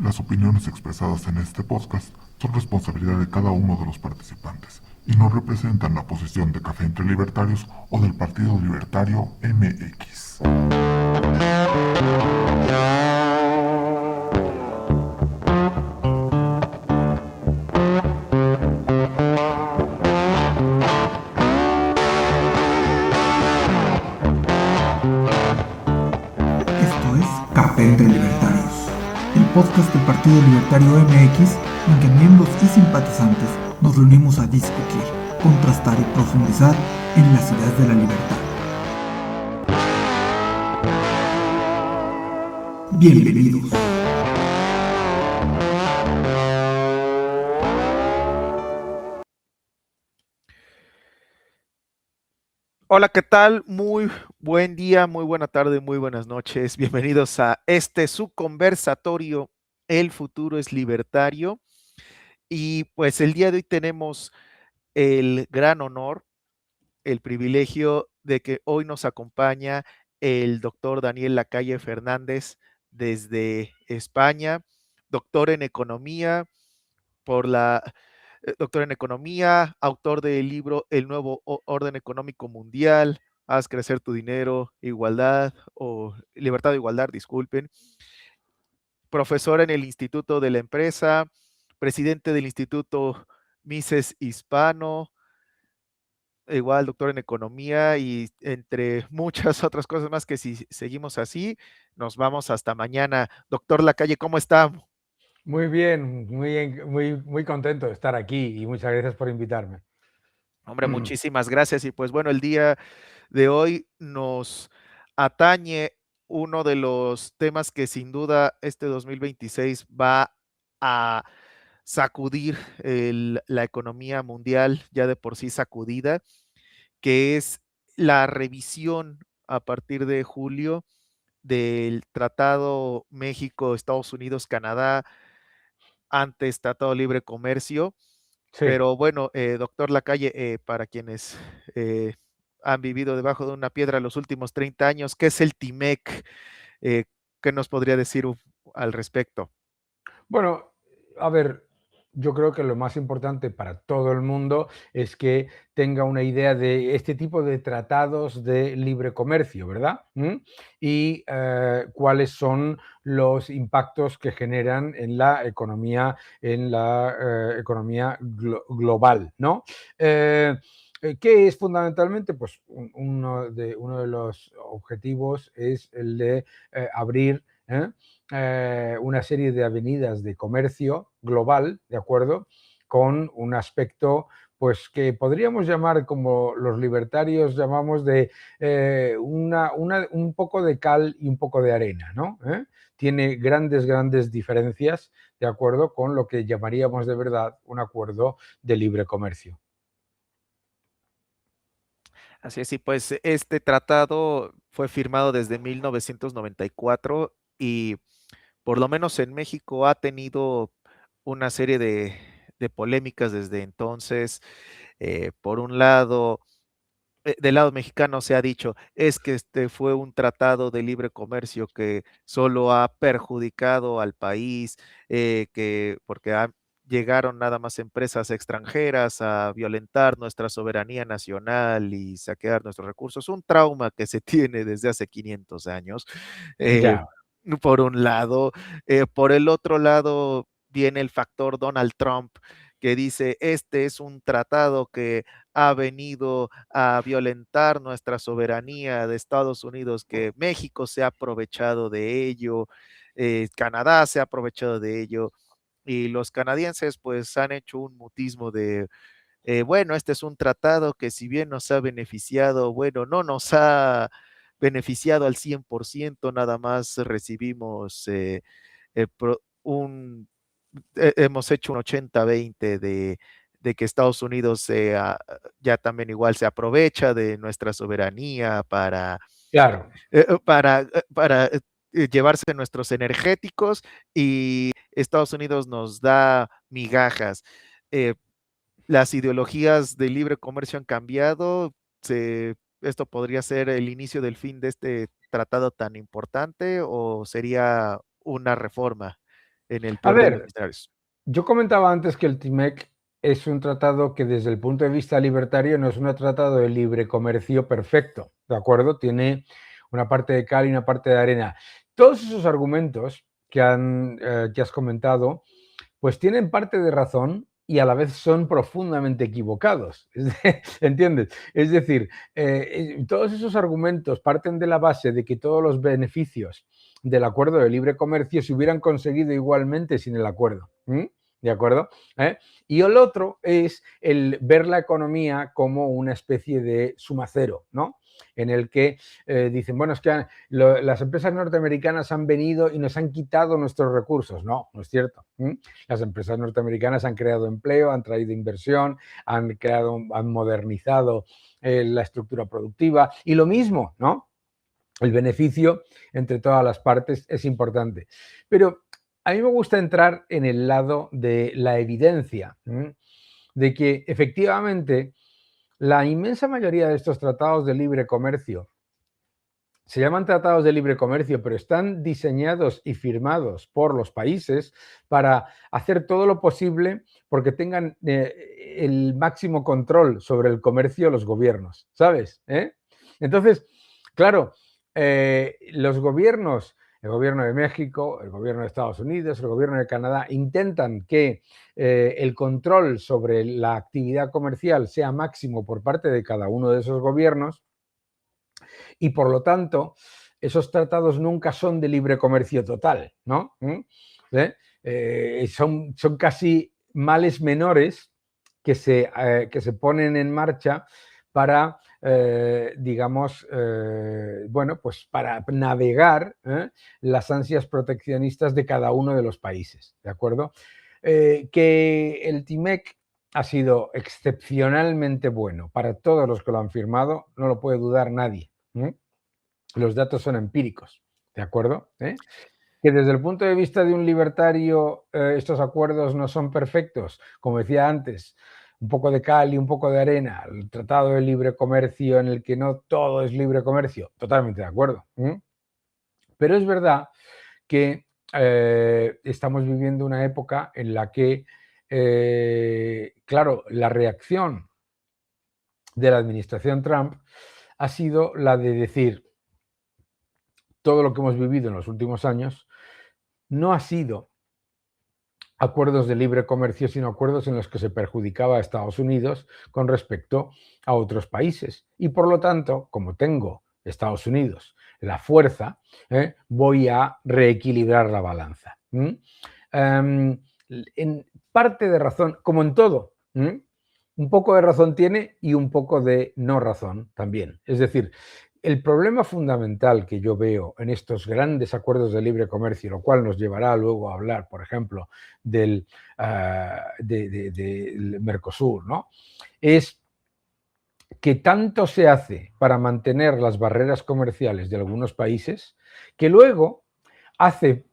Las opiniones expresadas en este podcast son responsabilidad de cada uno de los participantes y no representan la posición de Café entre Libertarios o del Partido Libertario MX. Esto es Café entre Libertarios, el podcast del Partido Libertario MX en que miembros y simpatizantes nos reunimos a discutir, contrastar y profundizar en las ideas de la libertad. Bienvenidos. Hola, ¿qué tal? Muy buen día, muy buena tarde, muy buenas noches. Bienvenidos a su conversatorio, El futuro es libertario. Y pues el día de hoy tenemos el gran honor, el privilegio de que hoy nos acompaña el doctor Daniel Lacalle Fernández desde España, doctor en economía por la doctor en economía, autor del libro El nuevo orden económico mundial, haz crecer tu dinero, igualdad o libertad de igualdad, disculpen, profesor en el Instituto de la Empresa, presidente del Instituto Mises Hispano, igual doctor en economía y entre muchas otras cosas más que si seguimos así, nos vamos hasta mañana. Doctor Lacalle, ¿cómo está? Muy bien, muy contento de estar aquí y muchas gracias por invitarme. Hombre, muchísimas gracias. Y pues bueno, el día de hoy nos atañe uno de los temas que sin duda este 2026 va a sacudir la economía mundial, ya de por sí sacudida, que es la revisión a partir de julio del Tratado México, Estados Unidos, Canadá, antes Tratado de Libre Comercio. Sí, Pero bueno, doctor Lacalle, para quienes han vivido debajo de una piedra los últimos 30 años, ¿qué es el TIMEC? Eh, ¿Qué nos podría decir al respecto? bueno, a ver, yo creo que lo más importante para todo el mundo es que tenga una idea de este tipo de tratados de libre comercio, ¿verdad? Y cuáles son los impactos que generan en la economía global, ¿no? ¿Qué es fundamentalmente? Pues uno de los objetivos es el de abrir una serie de avenidas de comercio global, ¿de acuerdo? Con un aspecto pues que podríamos llamar, como los libertarios llamamos, de un poco de cal y un poco de arena, ¿no? Tiene grandes diferencias, de acuerdo, con lo que llamaríamos de verdad un acuerdo de libre comercio. Así es, y pues este tratado fue firmado desde 1994 y por lo menos en México ha tenido una serie de polémicas desde entonces. Por un lado, del lado mexicano se ha dicho, es que este fue un tratado de libre comercio que solo ha perjudicado al país, que porque llegaron nada más empresas extranjeras a violentar nuestra soberanía nacional y saquear nuestros recursos, un trauma que se tiene desde hace 500 años, eh, Ya, por un lado. Por el otro lado viene el factor Donald Trump, que dice, este es un tratado que ha venido a violentar nuestra soberanía de Estados Unidos, que México se ha aprovechado de ello, Canadá se ha aprovechado de ello, y los canadienses pues han hecho un mutismo de, bueno, este es un tratado que si bien nos ha beneficiado, bueno, no nos ha beneficiado al 100%, nada más recibimos un hemos hecho un 80-20 de que Estados Unidos ya también igual se aprovecha de nuestra soberanía claro. llevarse nuestros energéticos y Estados Unidos nos da migajas. Eh, las ideologías de libre comercio han cambiado. ¿Esto podría ser el inicio del fin de este tratado tan importante o sería una reforma? en el A peor de los ver, escenarios. yo comentaba antes que el TIMEC es un tratado que desde el punto de vista libertario no es un tratado de libre comercio perfecto, ¿de acuerdo? Tiene una parte de cal y una parte de arena. Todos esos argumentos que has comentado, pues tienen parte de razón y a la vez son profundamente equivocados. ¿Entiendes? Es decir, todos esos argumentos parten de la base de que todos los beneficios del acuerdo de libre comercio se hubieran conseguido igualmente sin el acuerdo. ¿De acuerdo? Y el otro es el ver la economía como una especie de suma cero, ¿no? En el que dicen, bueno, es que las empresas norteamericanas han venido y nos han quitado nuestros recursos. No, no es cierto. Las empresas norteamericanas han creado empleo, han traído inversión, han modernizado la estructura productiva y lo mismo, ¿no? El beneficio entre todas las partes es importante. Pero a mí me gusta entrar en el lado de la evidencia, de que efectivamente la inmensa mayoría de estos tratados de libre comercio se llaman tratados de libre comercio, pero están diseñados y firmados por los países para hacer todo lo posible porque tengan el máximo control sobre el comercio los gobiernos, ¿sabes? Entonces, claro, los gobiernos, el gobierno de México, el gobierno de Estados Unidos, el gobierno de Canadá, intentan que el control sobre la actividad comercial sea máximo por parte de cada uno de esos gobiernos y por lo tanto esos tratados nunca son de libre comercio total, ¿no? Son casi males menores que se ponen en marcha para, digamos, bueno, pues para navegar las ansias proteccionistas de cada uno de los países, ¿de acuerdo? Que el TIMEC ha sido excepcionalmente bueno para todos los que lo han firmado, no lo puede dudar nadie. Los datos son empíricos, ¿de acuerdo? Que desde el punto de vista de un libertario estos acuerdos no son perfectos, como decía antes, un poco de cal y un poco de arena, el tratado de libre comercio en el que no todo es libre comercio, totalmente de acuerdo. Pero es verdad que estamos viviendo una época en la que, claro, la reacción de la administración Trump ha sido la de decir, todo lo que hemos vivido en los últimos años no ha sido acuerdos de libre comercio, sino acuerdos en los que se perjudicaba a Estados Unidos con respecto a otros países. Y por lo tanto, como tengo Estados Unidos la fuerza, voy a reequilibrar la balanza. En parte de razón, como en todo, un poco de razón tiene y un poco de no razón también. Es decir, el problema fundamental que yo veo en estos grandes acuerdos de libre comercio, lo cual nos llevará luego a hablar, por ejemplo, del Mercosur, ¿no? Es que tanto se hace para mantener las barreras comerciales de algunos países que luego hace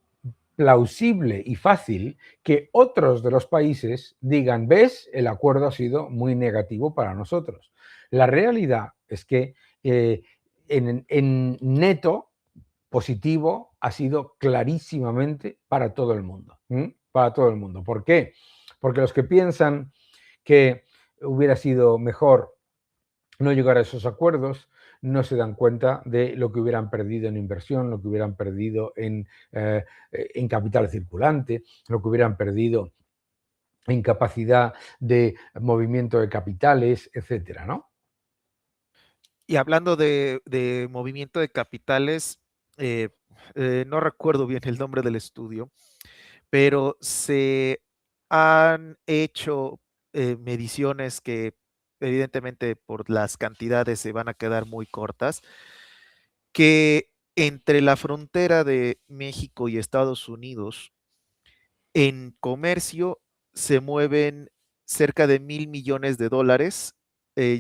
plausible y fácil que otros de los países digan, ves, el acuerdo ha sido muy negativo para nosotros. La realidad es que en neto positivo ha sido clarísimamente para todo el mundo. Para todo el mundo. ¿Por qué? Porque los que piensan que hubiera sido mejor no llegar a esos acuerdos no se dan cuenta de lo que hubieran perdido en inversión, lo que hubieran perdido en capital circulante, lo que hubieran perdido en capacidad de movimiento de capitales, etcétera, ¿no? Y hablando de movimiento de capitales, no recuerdo bien el nombre del estudio, pero se han hecho mediciones que evidentemente por las cantidades se van a quedar muy cortas, que entre la frontera de México y Estados Unidos, en comercio se mueven cerca de $1,000 millones,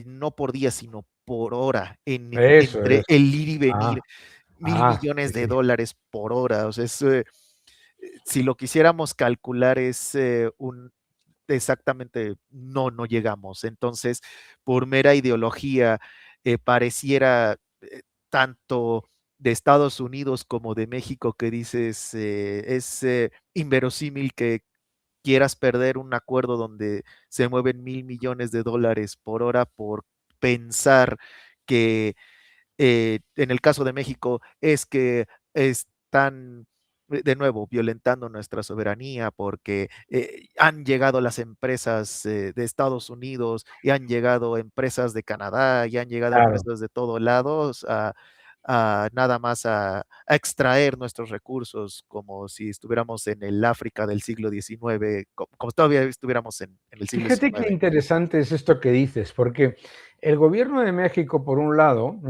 no por día, sino por hora, Eso entre es. el ir y venir, Ah, mil sí, millones de sí. dólares por hora. O sea, si lo quisiéramos calcular, es exactamente, no llegamos. Entonces, por mera ideología, pareciera tanto de Estados Unidos como de México, que dices, es inverosímil que quieras perder un acuerdo donde se mueven $1,000 millones por hora por pensar que en el caso de México es que están de nuevo violentando nuestra soberanía porque han llegado las empresas de Estados Unidos y han llegado empresas de Canadá y han llegado Claro. empresas de todos lados a nada más a extraer nuestros recursos como si estuviéramos en el África del siglo XIX, como todavía estuviéramos en el siglo Fíjate qué XIX. interesante es esto que dices, porque el gobierno de México, por un lado,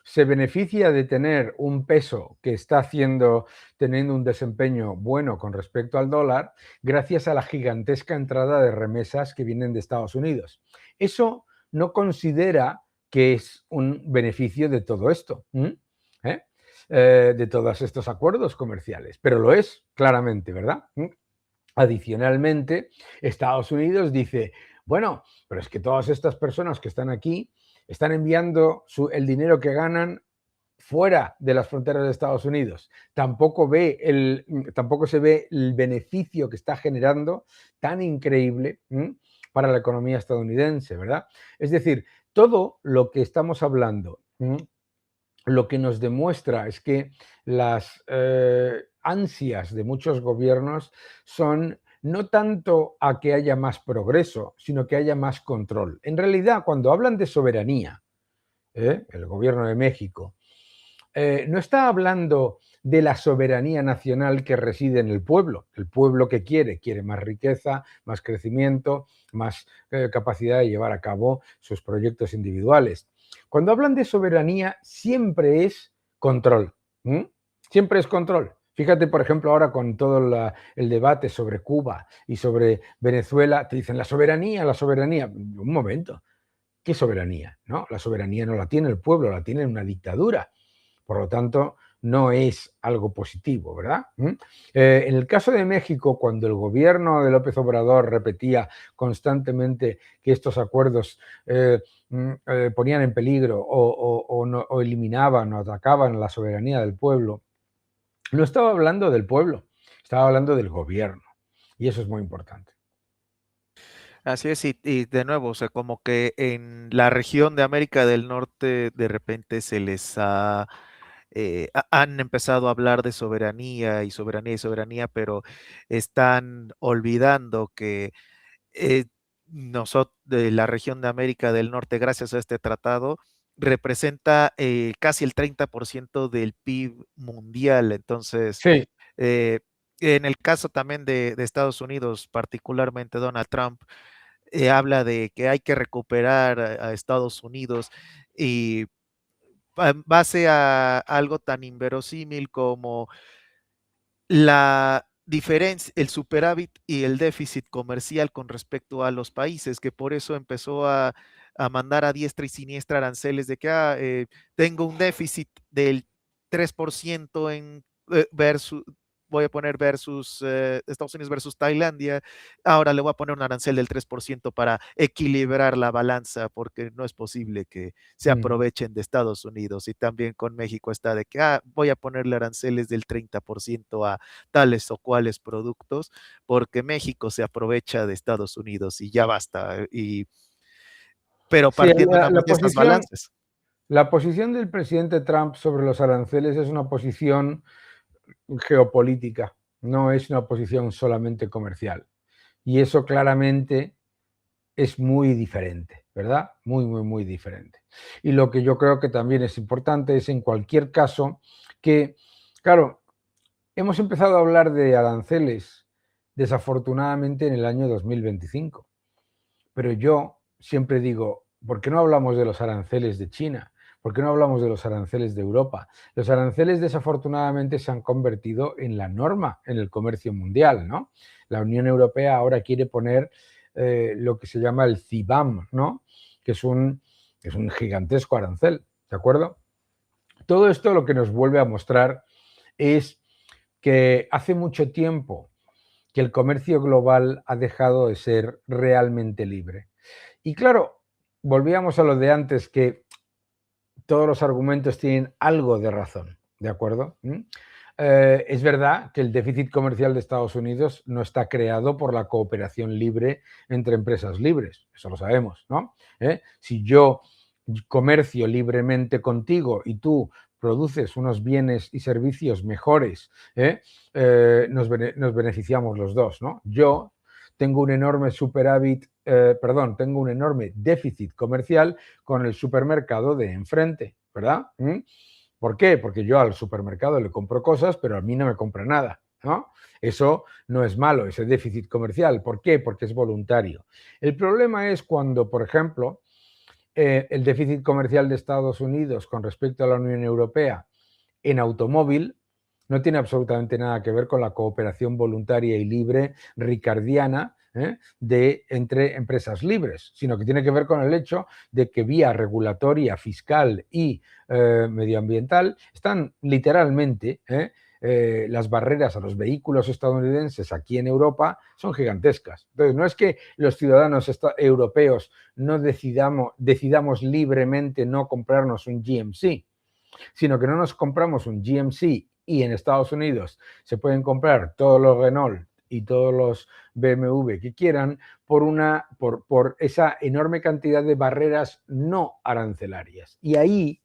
se beneficia de tener un peso que está teniendo un desempeño bueno con respecto al dólar, gracias a la gigantesca entrada de remesas que vienen de Estados Unidos. Eso no considera que es un beneficio de todo esto, ¿eh? De todos estos acuerdos comerciales, pero lo es claramente, ¿verdad? Adicionalmente, Estados Unidos dice, bueno, pero es que todas estas personas que están aquí están enviando el dinero que ganan fuera de las fronteras de Estados Unidos. Tampoco se ve el beneficio que está generando tan increíble para la economía estadounidense, ¿verdad? Es decir, todo lo que estamos hablando, lo que nos demuestra es que las ansias de muchos gobiernos son no tanto a que haya más progreso, sino que haya más control. En realidad, cuando hablan de soberanía, el gobierno de México, no está hablando de la soberanía nacional que reside en el pueblo que quiere más riqueza, más crecimiento, más capacidad de llevar a cabo sus proyectos individuales. Cuando hablan de soberanía, siempre es control. Siempre es control. Fíjate, por ejemplo, ahora con todo el debate sobre Cuba y sobre Venezuela, te dicen la soberanía, la soberanía. Un momento, ¿qué soberanía? ¿No? La soberanía no la tiene el pueblo, la tiene una dictadura. Por lo tanto, no es algo positivo, ¿verdad? En el caso de México, cuando el gobierno de López Obrador repetía constantemente que estos acuerdos ponían en peligro o eliminaban o atacaban la soberanía del pueblo, no estaba hablando del pueblo, estaba hablando del gobierno. Y eso es muy importante. Así es, y de nuevo, o sea, como que en la región de América del Norte de repente se les han empezado a hablar de soberanía y soberanía y soberanía, pero están olvidando que nosotros, de la región de América del Norte, gracias a este tratado, representa casi el 30% del PIB mundial. Entonces, Sí. eh, en el caso también de Estados Unidos, particularmente Donald Trump, habla de que hay que recuperar a Estados Unidos y en base a algo tan inverosímil como la diferencia, el superávit y el déficit comercial con respecto a los países, que por eso empezó a mandar a diestra y siniestra aranceles de que tengo un déficit del 3% versus, voy a poner versus Estados Unidos versus Tailandia, ahora le voy a poner un arancel del 3% para equilibrar la balanza, porque no es posible que se aprovechen de Estados Unidos. Y también con México está de que voy a ponerle aranceles del 30% a tales o cuales productos, porque México se aprovecha de Estados Unidos y ya basta. Pero Sí, partiendo nada más de estas balances. la posición del presidente Trump sobre los aranceles es una posición geopolítica, no es una posición solamente comercial. Y eso claramente es muy diferente, ¿verdad? Muy, muy, muy diferente. Y lo que yo creo que también es importante es, en cualquier caso, que, claro, hemos empezado a hablar de aranceles desafortunadamente en el año 2025, pero yo siempre digo, ¿por qué no hablamos de los aranceles de China? ¿Por qué no hablamos de los aranceles de Europa? Los aranceles desafortunadamente se han convertido en la norma en el comercio mundial, ¿no? La Unión Europea ahora quiere poner lo que se llama el CBAM, ¿no? Que es un gigantesco arancel, ¿de acuerdo? Todo esto lo que nos vuelve a mostrar es que hace mucho tiempo que el comercio global ha dejado de ser realmente libre. Y claro, volvíamos a lo de antes, que todos los argumentos tienen algo de razón, ¿de acuerdo? Es verdad que el déficit comercial de Estados Unidos no está creado por la cooperación libre entre empresas libres, eso lo sabemos, ¿no? Si yo comercio libremente contigo y tú produces unos bienes y servicios mejores, nos beneficiamos los dos, ¿no? Yo tengo un enorme tengo un enorme déficit comercial con el supermercado de enfrente, ¿verdad? ¿Por qué? Porque yo al supermercado le compro cosas, pero a mí no me compra nada, ¿no? Eso no es malo, ese déficit comercial. ¿Por qué? Porque es voluntario. El problema es cuando, por ejemplo, el déficit comercial de Estados Unidos con respecto a la Unión Europea en automóvil no tiene absolutamente nada que ver con la cooperación voluntaria y libre ricardiana entre empresas libres, sino que tiene que ver con el hecho de que vía regulatoria, fiscal y medioambiental están literalmente las barreras a los vehículos estadounidenses aquí en Europa son gigantescas. Entonces, no es que los ciudadanos europeos no decidamos libremente no comprarnos un GMC, sino que no nos compramos un GMC y en Estados Unidos se pueden comprar todos los Renault y todos los BMW que quieran por esa enorme cantidad de barreras no arancelarias. Y ahí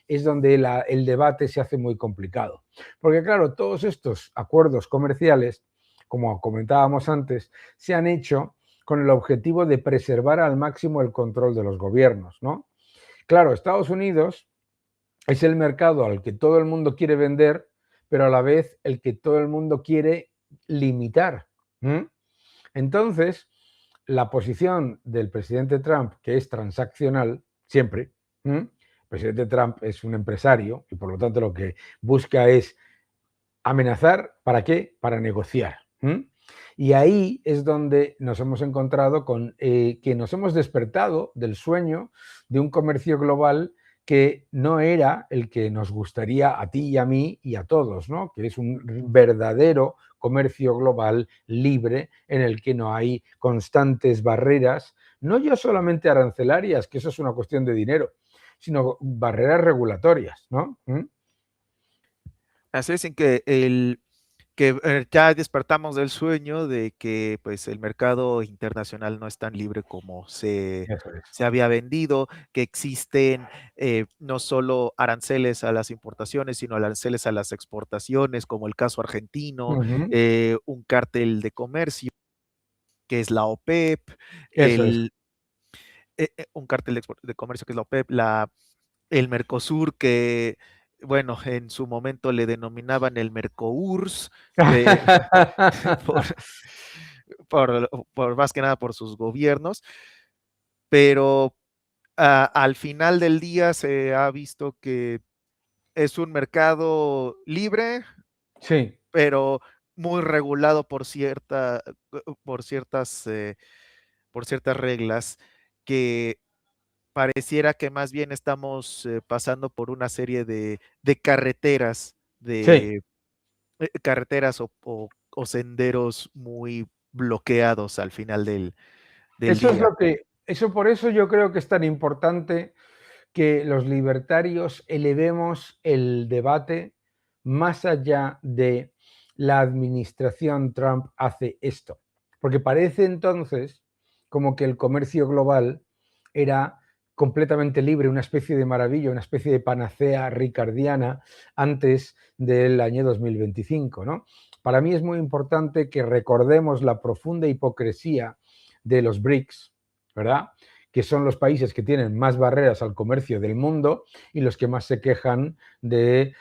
es donde el debate se hace muy complicado. Porque claro, todos estos acuerdos comerciales, como comentábamos antes, se han hecho con el objetivo de preservar al máximo el control de los gobiernos, ¿no? Claro, Estados Unidos es el mercado al que todo el mundo quiere vender, pero a la vez el que todo el mundo quiere limitar. Entonces, la posición del presidente Trump, que es transaccional, siempre, el presidente Trump es un empresario y por lo tanto lo que busca es amenazar, ¿para qué? Para negociar. Y ahí es donde nos hemos encontrado con que nos hemos despertado del sueño de un comercio global que no era el que nos gustaría a ti y a mí y a todos, ¿no? Que es un verdadero comercio global libre en el que no hay constantes barreras, no ya solamente arancelarias, que eso es una cuestión de dinero, sino barreras regulatorias, ¿no? Así es en que ya despertamos del sueño de que pues el mercado internacional no es tan libre como Eso es. se había vendido, que existen no solo aranceles a las importaciones, sino aranceles a las exportaciones, como el caso argentino, un cártel de comercio, que es la OPEP, Eso es. un cártel de comercio que es la OPEP, el Mercosur, que, bueno, en su momento le denominaban el Mercours, por, por más que nada por sus gobiernos, pero al final del día se ha visto que es un mercado libre, Sí. pero muy regulado por por ciertas reglas que pareciera que más bien estamos pasando por una serie de carreteras, Sí, carreteras o senderos muy bloqueados al final del eso es día. lo que, eso por eso yo creo que es tan importante que los libertarios elevemos el debate más allá de la administración Trump hace esto. Porque parece entonces como que el comercio global era completamente libre, una especie de maravilla, una especie de panacea ricardiana antes del año 2025, ¿no? Para mí es muy importante que recordemos la profunda hipocresía de los BRICS, ¿verdad? Que son los países que tienen más barreras al comercio del mundo y los que más se quejan de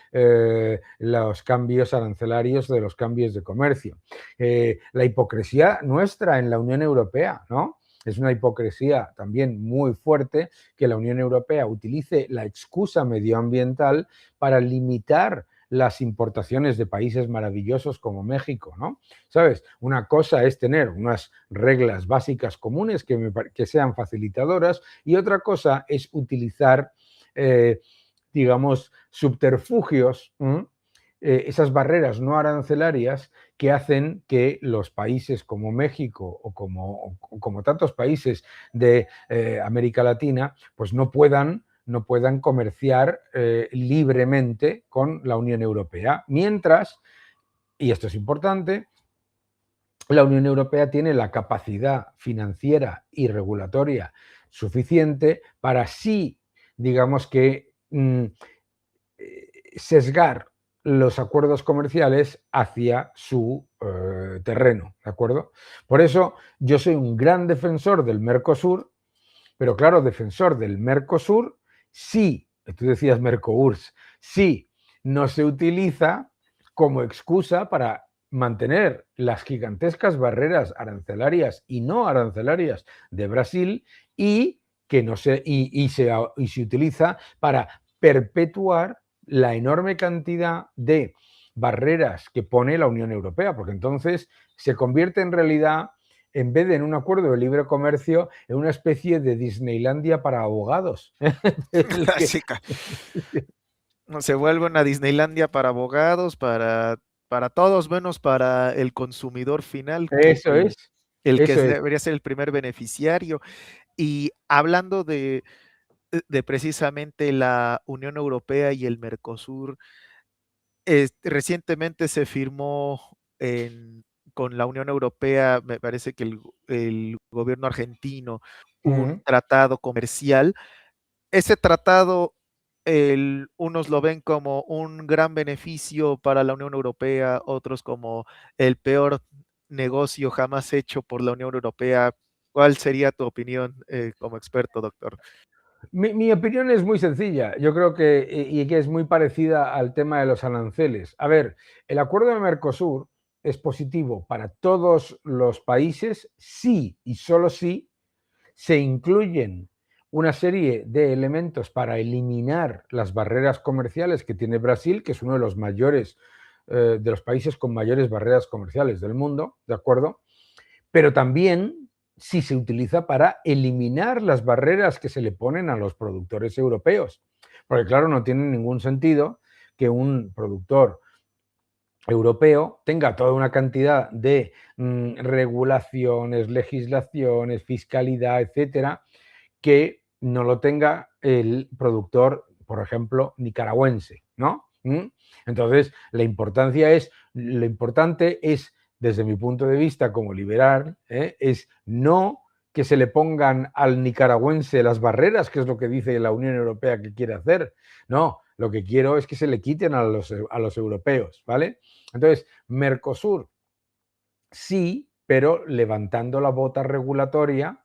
los cambios arancelarios, de los cambios de comercio. La hipocresía nuestra en la Unión Europea, ¿no? Es una hipocresía también muy fuerte que la Unión Europea utilice la excusa medioambiental para limitar las importaciones de países maravillosos como México, ¿no? ¿Sabes? Una cosa es tener unas reglas básicas comunes que sean facilitadoras y otra cosa es utilizar, digamos, subterfugios, esas barreras no arancelarias que hacen que los países como México o como tantos países de América Latina, pues no puedan no puedan comerciar libremente con la Unión Europea. Mientras, y esto es importante, la Unión Europea tiene la capacidad financiera y regulatoria suficiente para sí, digamos que, sesgar los acuerdos comerciales hacia su terreno, ¿de acuerdo? Por eso yo soy un gran defensor del Mercosur, pero claro, defensor del Mercosur, sí, tú decías Mercours, sí, no se utiliza como excusa para mantener las gigantescas barreras arancelarias y no arancelarias de Brasil y que no se, y se utiliza para perpetuar la enorme cantidad de barreras que pone la Unión Europea, porque entonces se convierte en realidad, en vez de en un acuerdo de libre comercio, en una especie de Disneylandia para abogados. Clásica. Se vuelve una Disneylandia para abogados, para todos, menos para el consumidor final, que es Eso es, el que eso es. debería ser el primer beneficiario. Y hablando de precisamente la Unión Europea y el Mercosur, recientemente se firmó con la Unión Europea, me parece que el gobierno argentino, un tratado comercial. Ese tratado, unos lo ven como un gran beneficio para la Unión Europea, otros como el peor negocio jamás hecho por la Unión Europea. ¿Cuál sería tu opinión como experto, doctor? Mi opinión es muy sencilla. Yo creo que, y que es muy parecida al tema de los aranceles. A ver, el acuerdo de Mercosur es positivo para todos los países si y solo si se incluyen una serie de elementos para eliminar las barreras comerciales que tiene Brasil, que es uno de los mayores, de los países con mayores barreras comerciales del mundo, ¿de acuerdo? Pero también si se utiliza para eliminar las barreras que se le ponen a los productores europeos. Porque claro, no tiene ningún sentido que un productor europeo tenga toda una cantidad de regulaciones, legislaciones, fiscalidad, etcétera, que no lo tenga el productor, por ejemplo, nicaragüense, ¿no? Entonces, lo importante es, desde mi punto de vista como liberal, es no que se le pongan al nicaragüense las barreras, que es lo que dice la Unión Europea que quiere hacer. No, lo que quiero es que se le quiten a los europeos, ¿vale? Entonces, Mercosur, sí, pero levantando la bota regulatoria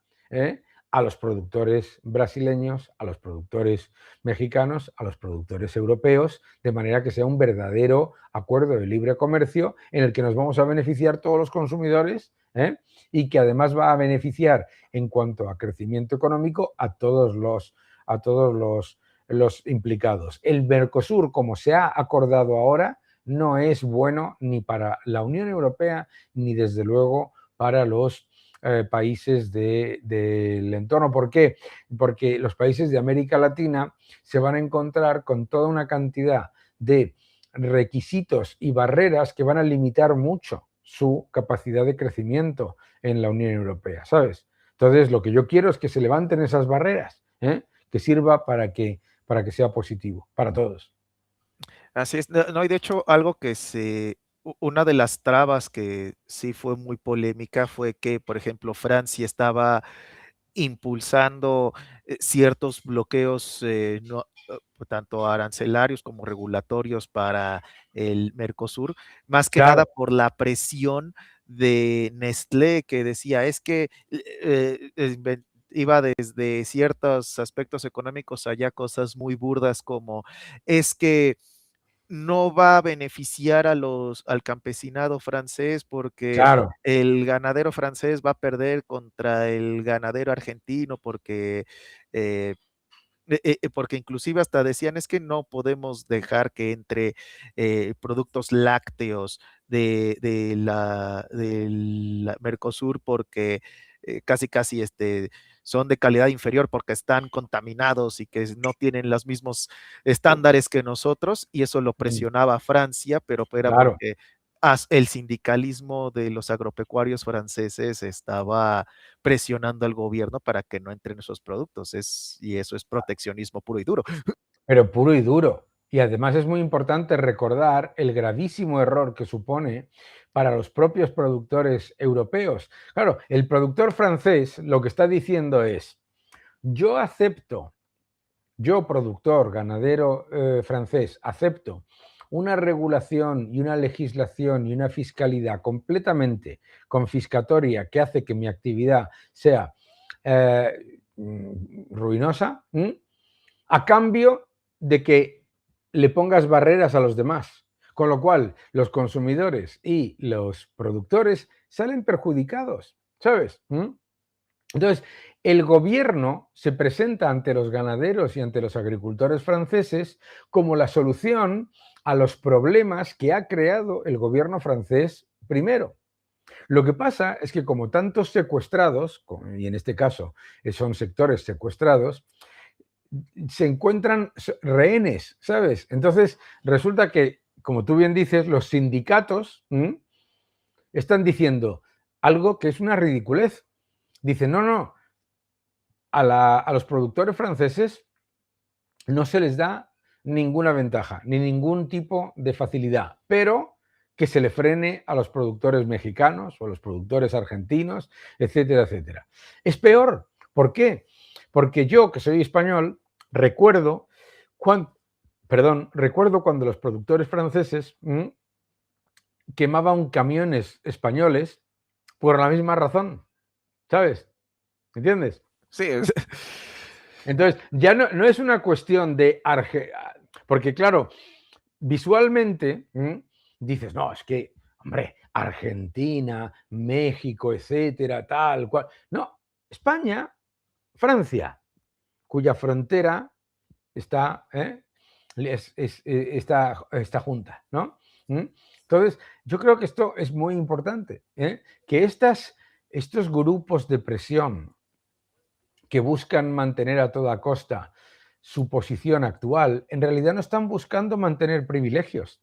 a los productores brasileños, a los productores mexicanos, a los productores europeos, de manera que sea un verdadero acuerdo de libre comercio en el que nos vamos a beneficiar todos los consumidores y que además va a beneficiar en cuanto a crecimiento económico a todos los implicados. El Mercosur, como se ha acordado ahora, no es bueno ni para la Unión Europea ni desde luego para los países del entorno. ¿Por qué? Porque los países de América Latina se van a encontrar con toda una cantidad de requisitos y barreras que van a limitar mucho su capacidad de crecimiento en la Unión Europea, ¿sabes? Entonces, lo que yo quiero es que se levanten esas barreras, que sirva para que sea positivo para todos. Así es, no, y de hecho algo una de las trabas que sí fue muy polémica fue que, por ejemplo, Francia estaba impulsando ciertos bloqueos, tanto arancelarios como regulatorios para el Mercosur, más que nada Claro, por la presión de Nestlé, que decía, es que iba desde ciertos aspectos económicos allá cosas muy burdas como es que no va a beneficiar al campesinado francés porque claro, el ganadero francés va a perder contra el ganadero argentino eh, porque inclusive hasta decían es que no podemos dejar que entre productos lácteos del Mercosur porque casi son de calidad inferior porque están contaminados y que no tienen los mismos estándares que nosotros y eso lo presionaba a Francia, pero era claro. porque el sindicalismo de los agropecuarios franceses estaba presionando al gobierno para que no entren esos productos, y eso es proteccionismo puro y duro. Pero puro y duro. Y además es muy importante recordar el gravísimo error que supone para los propios productores europeos. Claro, el productor francés lo que está diciendo es, yo acepto, yo productor, ganadero francés, acepto una regulación y una legislación y una fiscalidad completamente confiscatoria que hace que mi actividad sea ruinosa, a cambio de que le pongas barreras a los demás. Con lo cual, los consumidores y los productores salen perjudicados, ¿sabes? Entonces, el gobierno se presenta ante los ganaderos y ante los agricultores franceses como la solución a los problemas que ha creado el gobierno francés primero. Lo que pasa es que como tantos secuestrados, y en este caso son sectores secuestrados, se encuentran rehenes, ¿sabes? Entonces, resulta que, como tú bien dices, los sindicatos están diciendo algo que es una ridiculez. Dicen, no, a los productores franceses no se les da ninguna ventaja, ni ningún tipo de facilidad, pero que se le frene a los productores mexicanos o a los productores argentinos, etcétera, etcétera. Es peor. ¿Por qué? Porque yo, que soy español, recuerdo cuando los productores franceses quemaban camiones españoles por la misma razón, ¿sabes? ¿Entiendes? Sí, Entonces, ya no es una cuestión de... Porque claro, visualmente dices, no, es que, hombre, Argentina, México, etcétera, tal cual. No, España, Francia, cuya frontera está, está junta, ¿no? Entonces, yo creo que esto es muy importante, que estos grupos de presión que buscan mantener a toda costa su posición actual, en realidad no están buscando mantener privilegios.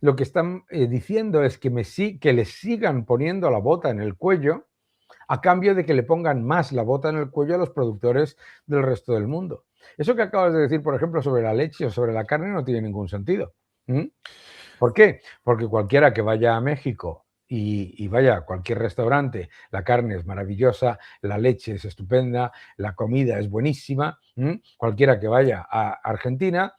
Lo que están diciendo es que les sigan poniendo la bota en el cuello a cambio de que le pongan más la bota en el cuello a los productores del resto del mundo. Eso que acabas de decir, por ejemplo, sobre la leche o sobre la carne no tiene ningún sentido. ¿Por qué? Porque cualquiera que vaya a México y vaya a cualquier restaurante, la carne es maravillosa, la leche es estupenda, la comida es buenísima. Cualquiera que vaya a Argentina,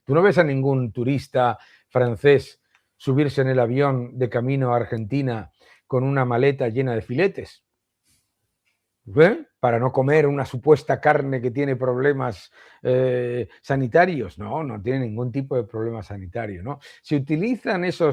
tú no ves a ningún turista francés subirse en el avión de camino a Argentina con una maleta llena de filetes, para no comer una supuesta carne que tiene problemas sanitarios. No tiene ningún tipo de problema sanitario, ¿no? Se utilizan eso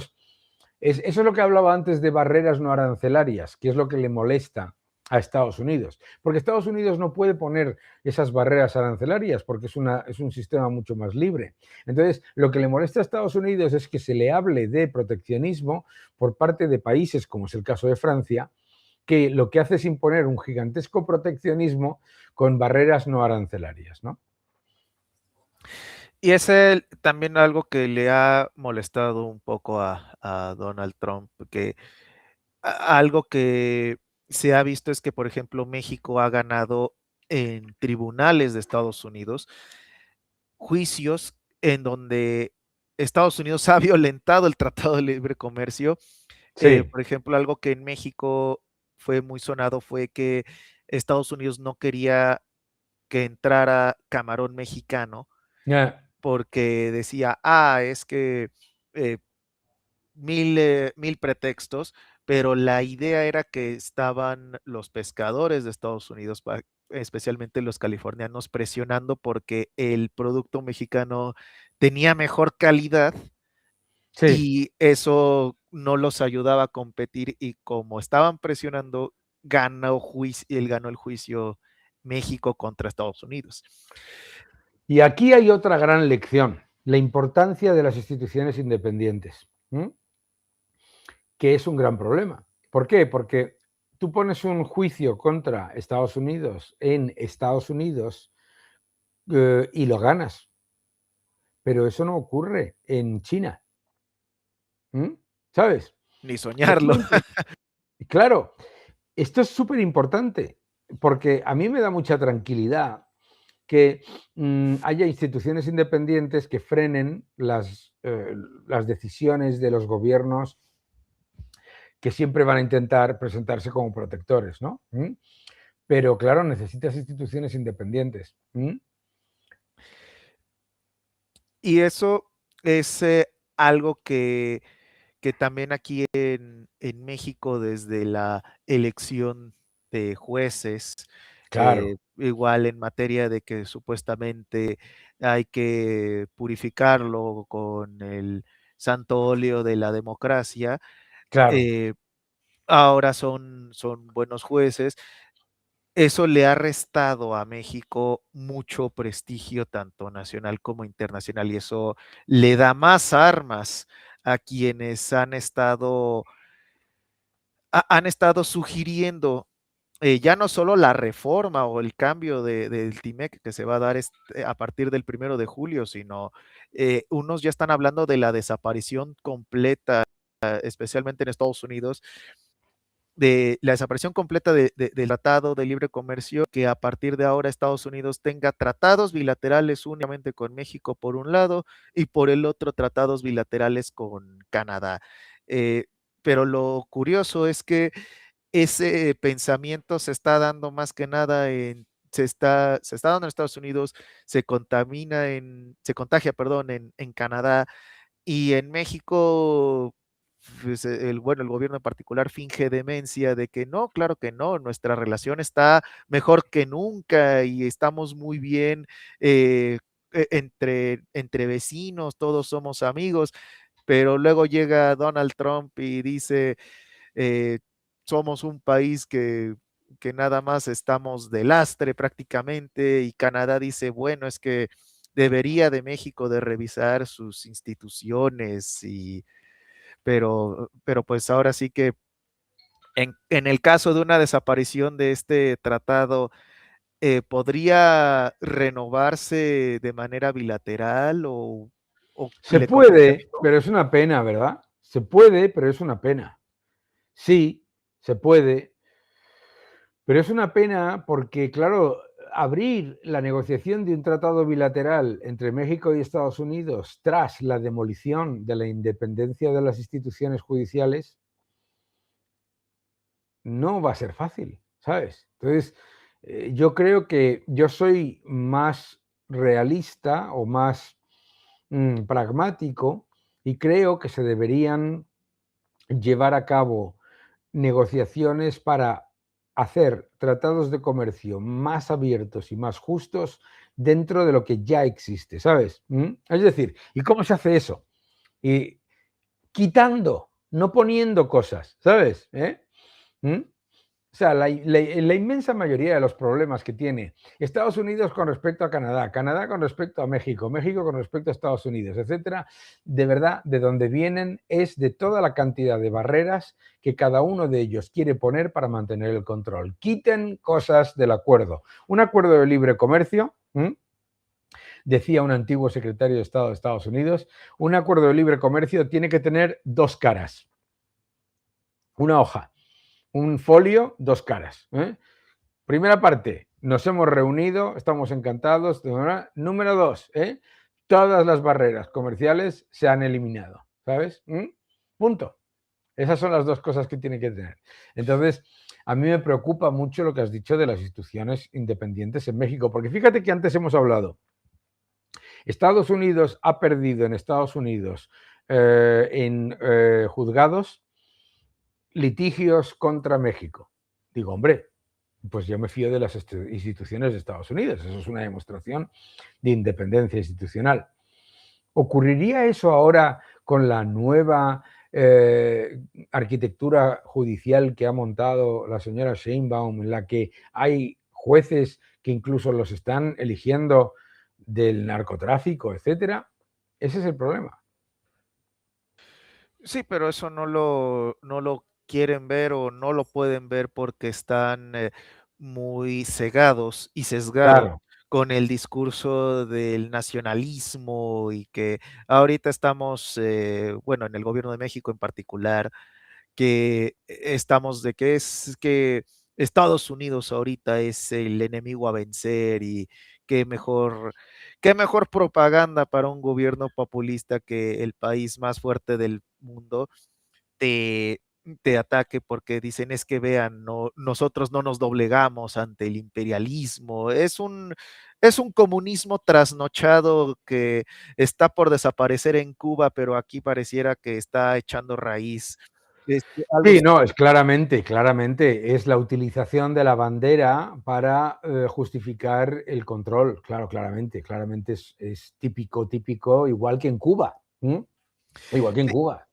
es lo que hablaba antes de barreras no arancelarias, que es lo que le molesta a Estados Unidos. Porque Estados Unidos no puede poner esas barreras arancelarias porque es un sistema mucho más libre. Entonces, lo que le molesta a Estados Unidos es que se le hable de proteccionismo por parte de países, como es el caso de Francia, que lo que hace es imponer un gigantesco proteccionismo con barreras no arancelarias, ¿no? Y es también algo que le ha molestado un poco a Donald Trump, que algo que se ha visto es que, por ejemplo, México ha ganado en tribunales de Estados Unidos juicios en donde Estados Unidos ha violentado el Tratado de Libre Comercio. Sí. Por ejemplo, algo que en México fue muy sonado fue que Estados Unidos no quería que entrara camarón mexicano porque decía, es que eh, mil pretextos, pero la idea era que estaban los pescadores de Estados Unidos, especialmente los californianos, presionando porque el producto mexicano tenía mejor calidad Sí. y eso no los ayudaba a competir, y como estaban presionando, él ganó el juicio México contra Estados Unidos. Y aquí hay otra gran lección, la importancia de las instituciones independientes, que es un gran problema. ¿Por qué? Porque tú pones un juicio contra Estados Unidos en Estados Unidos y lo ganas, pero eso no ocurre en China, ¿sabes? Ni soñarlo. Claro, esto es súper importante, porque a mí me da mucha tranquilidad que haya instituciones independientes que frenen las decisiones de los gobiernos que siempre van a intentar presentarse como protectores, ¿no? Pero claro, necesitas instituciones independientes. Y eso es algo que también aquí en México, desde la elección de jueces, Claro, igual en materia de que supuestamente hay que purificarlo con el santo óleo de la democracia, claro. eh, ahora son buenos jueces. Eso le ha restado a México mucho prestigio, tanto nacional como internacional, y eso le da más armas a quienes han estado sugiriendo ya no solo la reforma o el cambio del TIMEC que se va a dar a partir del 1 de julio, sino unos ya están hablando de la desaparición completa, especialmente en Estados Unidos, de la desaparición completa del Tratado de Libre Comercio, que a partir de ahora Estados Unidos tenga tratados bilaterales únicamente con México por un lado y por el otro tratados bilaterales con Canadá. Eh, pero lo curioso es que ese pensamiento se está dando más que nada se está dando en Estados Unidos, se contagia, perdón, en Canadá, y en México, pues, el gobierno en particular finge demencia de que no, claro que no, nuestra relación está mejor que nunca y estamos muy bien entre vecinos, todos somos amigos, pero luego llega Donald Trump y dice, eh, somos un país que nada más estamos de lastre prácticamente, y Canadá dice, bueno, es que debería de México de revisar sus instituciones, pero pues ahora sí que en el caso de una desaparición de este tratado, ¿podría renovarse de manera bilateral o Se le conviene a puede, México? pero es una pena, ¿verdad? Se puede, pero es una pena. Sí, se puede, pero es una pena porque, claro, abrir la negociación de un tratado bilateral entre México y Estados Unidos tras la demolición de la independencia de las instituciones judiciales no va a ser fácil, ¿sabes? Entonces, yo creo que yo soy más realista o más pragmático y creo que se deberían llevar a cabo negociaciones para hacer tratados de comercio más abiertos y más justos dentro de lo que ya existe, ¿sabes? Es decir, ¿y cómo se hace eso? Y quitando, no poniendo cosas, ¿sabes? ¿Mm? O sea, la inmensa mayoría de los problemas que tiene Estados Unidos con respecto a Canadá, Canadá con respecto a México, México con respecto a Estados Unidos, etcétera, de verdad, de donde vienen es de toda la cantidad de barreras que cada uno de ellos quiere poner para mantener el control. Quiten cosas del acuerdo. Un acuerdo de libre comercio, decía un antiguo secretario de Estado de Estados Unidos, un acuerdo de libre comercio tiene que tener dos caras. Una hoja, un folio, dos caras. Primera parte, nos hemos reunido, estamos encantados. Número dos, todas las barreras comerciales se han eliminado, ¿sabes? Punto. Esas son las dos cosas que tiene que tener. Entonces, a mí me preocupa mucho lo que has dicho de las instituciones independientes en México, porque fíjate que antes hemos hablado, Estados Unidos ha perdido en Estados Unidos en juzgados litigios contra México. Digo, hombre, pues yo me fío de las instituciones de Estados Unidos. Eso es una demostración de independencia institucional. ¿Ocurriría eso ahora con la nueva arquitectura judicial que ha montado la señora Sheinbaum, en la que hay jueces que incluso los están eligiendo del narcotráfico, etcétera? Ese es el problema. Sí, pero eso no lo quieren ver o no lo pueden ver porque están muy cegados y sesgados Claro, con el discurso del nacionalismo, y que ahorita estamos, bueno, en el gobierno de México en particular, que estamos de que es que Estados Unidos ahorita es el enemigo a vencer y qué mejor, qué mejor propaganda para un gobierno populista que el país más fuerte del mundo te, te ataque porque dicen es que vean, no, nosotros no nos doblegamos ante el imperialismo. Es un comunismo trasnochado que está por desaparecer en Cuba, pero aquí pareciera que está echando raíz. Algo Sí, no, es claramente, es la utilización de la bandera para justificar el control, claro, claramente es típico, igual que en Cuba, ¿m? Igual que en sí, Cuba.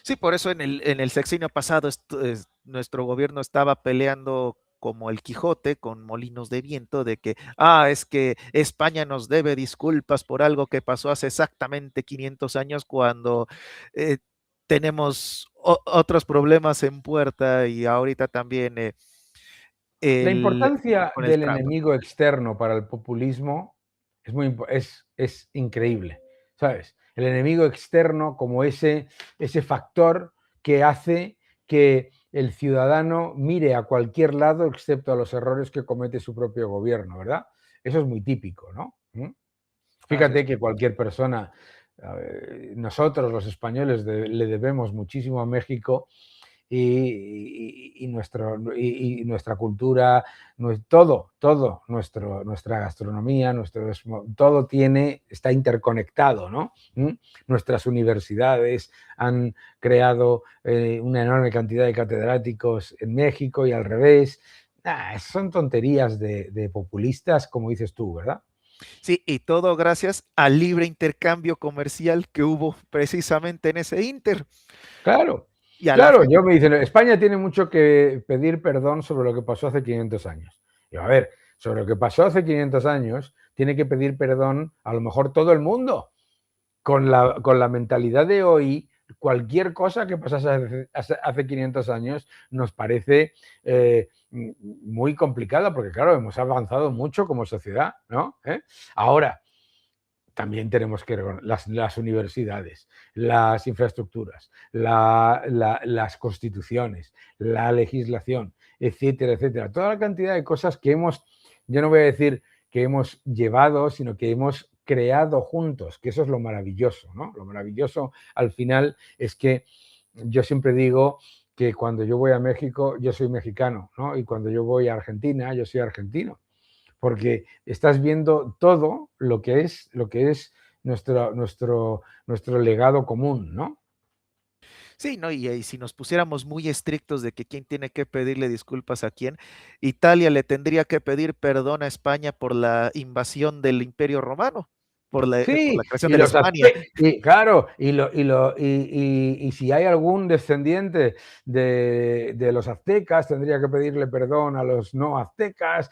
sí, por eso en el sexenio pasado nuestro gobierno estaba peleando como el Quijote con molinos de viento de que, es que España nos debe disculpas por algo que pasó hace exactamente 500 años cuando eh, tenemos otros problemas en puerta y ahorita también La el, importancia con el del Trump. enemigo externo para el populismo es increíble, ¿sabes? El enemigo externo como ese factor que hace que el ciudadano mire a cualquier lado excepto a los errores que comete su propio gobierno, ¿verdad? Eso es muy típico, ¿no? ¿Mm? Así es. Fíjate que cualquier persona, nosotros los españoles le debemos muchísimo a México y nuestra cultura, todo, nuestra gastronomía, todo está interconectado, ¿no? ¿Mm? Nuestras universidades han creado una enorme cantidad de catedráticos en México y al revés. Son tonterías de populistas, como dices tú, ¿verdad? Sí, y todo gracias al libre intercambio comercial que hubo precisamente en ese Inter Claro, y a la claro, gente. yo me dicen, España tiene mucho que pedir perdón sobre lo que pasó hace 500 años. Digo, a ver, sobre lo que pasó hace 500 años, tiene que pedir perdón a lo mejor todo el mundo. Con la mentalidad de hoy, cualquier cosa que pasase hace 500 años nos parece muy complicada, porque claro, hemos avanzado mucho como sociedad, ¿no? Ahora, también tenemos que las universidades, las infraestructuras, las constituciones, la legislación, etcétera, etcétera. Toda la cantidad de cosas que yo no voy a decir que hemos llevado, sino que hemos creado juntos, que eso es lo maravilloso, ¿no? Lo maravilloso al final es que yo siempre digo que cuando yo voy a México, yo soy mexicano, ¿no? Y cuando yo voy a Argentina, yo soy argentino porque estás viendo todo lo que es nuestro legado común, ¿no? Sí, ¿no? Y si nos pusiéramos muy estrictos de que quién tiene que pedirle disculpas a quién, Italia le tendría que pedir perdón a España por la invasión del Imperio Romano, por Sí, la creación de la Hispania. y claro, y si hay algún descendiente de los aztecas, tendría que pedirle perdón a los no aztecas,